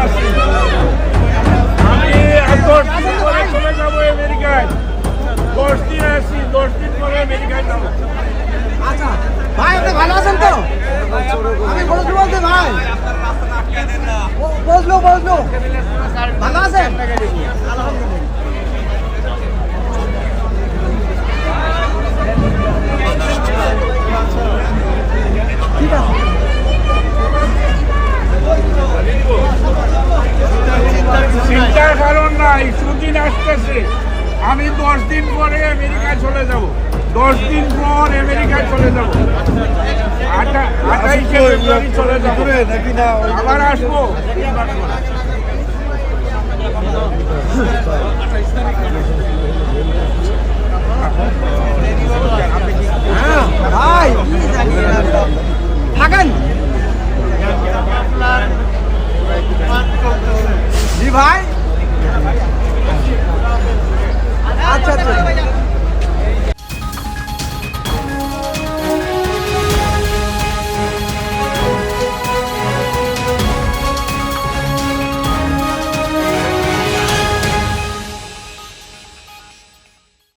আছি। আমি 10 দিন পরে চলে যাবো আমেরিকায়। 10 দিন আছি, 10 দিন পরে আমেরিকায় যাবো। আচ্ছা ভাই, আপনি ভালো আছেন তো? আমি বলছি বলছি ভাই, বসলো ভালো আছেন? আলহামদুলিল্লাহ। ঠিক আছে, চিন্তার কারণ নাই, সুদিন আসতেছে। আমি 10 দিন পরে আমেরিকায় চলে যাব। 10 দিন পর আমেরিকায় চলে যাব। 28 ফেব্রুয়ারি চলে যাব। আবার আসবো। ভাই থাকেন জি ভাই।